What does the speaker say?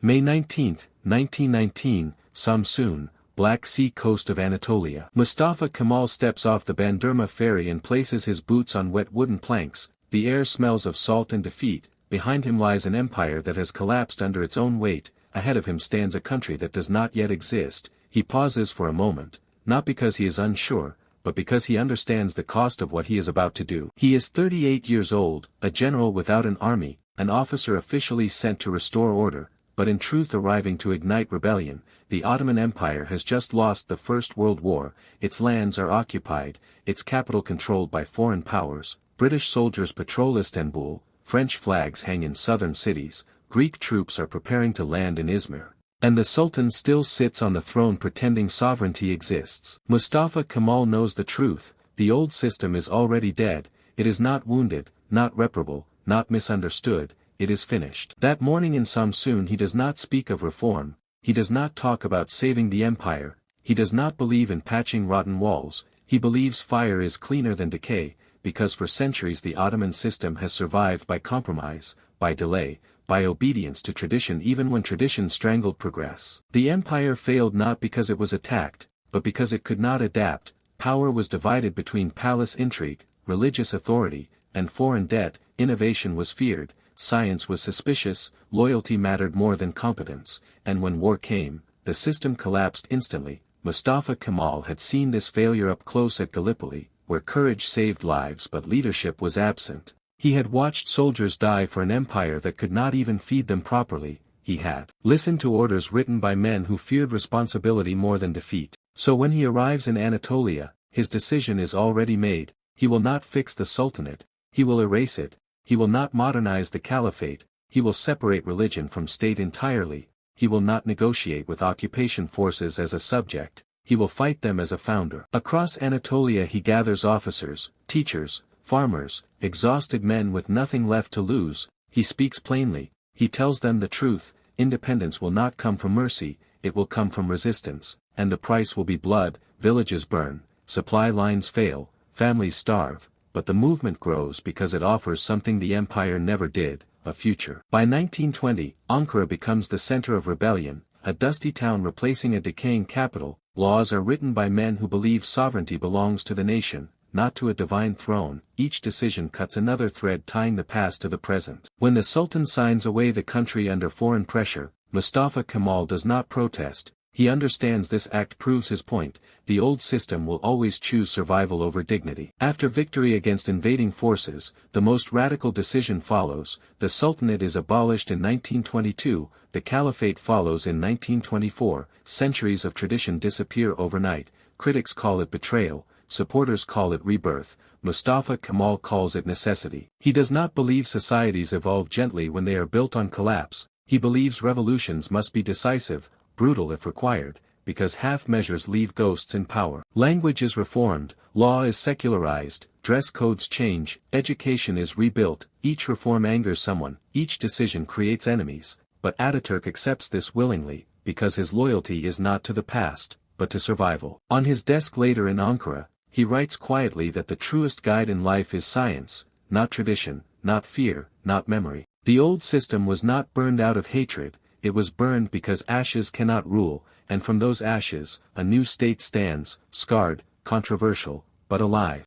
May 19, 1919, Samsun, Black Sea coast of Anatolia. Mustafa Kemal steps off the Bandurma ferry and places his boots on wet wooden planks. The air smells of salt and defeat. Behind him lies an empire that has collapsed under its own weight. Ahead of him stands a country that does not yet exist. He pauses for a moment, not because he is unsure, but because he understands the cost of what he is about to do. He is 38 years old, a general without an army, an officer officially sent to restore order, but in truth arriving to ignite rebellion. The Ottoman Empire has just lost the First World War, its lands are occupied, its capital controlled by foreign powers. British soldiers patrol Istanbul, French flags hang in southern cities, Greek troops are preparing to land in Izmir. And the Sultan still sits on the throne pretending sovereignty exists. Mustafa Kemal knows the truth, the old system is already dead, it is not wounded, not reparable, not misunderstood, it is finished. That morning in Samsun he does not speak of reform, he does not talk about saving the empire, he does not believe in patching rotten walls, he believes fire is cleaner than decay, because for centuries the Ottoman system has survived by compromise, by delay, by obedience to tradition even when tradition strangled progress. The empire failed not because it was attacked, but because it could not adapt. Power was divided between palace intrigue, religious authority, and foreign debt. Innovation was feared, science was suspicious, loyalty mattered more than competence, and when war came, the system collapsed instantly. Mustafa Kemal had seen this failure up close at Gallipoli, where courage saved lives but leadership was absent. He had watched soldiers die for an empire that could not even feed them properly. He had listened to orders written by men who feared responsibility more than defeat. So when he arrives in Anatolia, his decision is already made. He will not fix the Sultanate, he will erase it. He will not modernize the Caliphate, he will separate religion from state entirely. He will not negotiate with occupation forces as a subject, he will fight them as a founder. Across Anatolia he gathers officers, teachers, farmers, exhausted men with nothing left to lose. He speaks plainly, he tells them the truth. Independence will not come from mercy, it will come from resistance, and the price will be blood. Villages burn, supply lines fail, families starve, but the movement grows because it offers something the empire never did, a future. By 1920, Ankara becomes the center of rebellion, a dusty town replacing a decaying capital. Laws are written by men who believe sovereignty belongs to the nation, not to a divine throne. Each decision cuts another thread tying the past to the present. When the Sultan signs away the country under foreign pressure, Mustafa Kemal does not protest. He understands this act proves his point, the old system will always choose survival over dignity. After victory against invading forces, the most radical decision follows. The Sultanate is abolished in 1922, the Caliphate follows in 1924, centuries of tradition disappear overnight. Critics call it betrayal, supporters call it rebirth, Mustafa Kemal calls it necessity. He does not believe societies evolve gently when they are built on collapse, he believes revolutions must be decisive, brutal if required, because half measures leave ghosts in power. Language is reformed, law is secularized, dress codes change, education is rebuilt. Each reform angers someone, each decision creates enemies, but Ataturk accepts this willingly, because his loyalty is not to the past, but to survival. On his desk later in Ankara, he writes quietly that the truest guide in life is science, not tradition, not fear, not memory. The old system was not burned out of hatred, it was burned because ashes cannot rule, and from those ashes, a new state stands, scarred, controversial, but alive.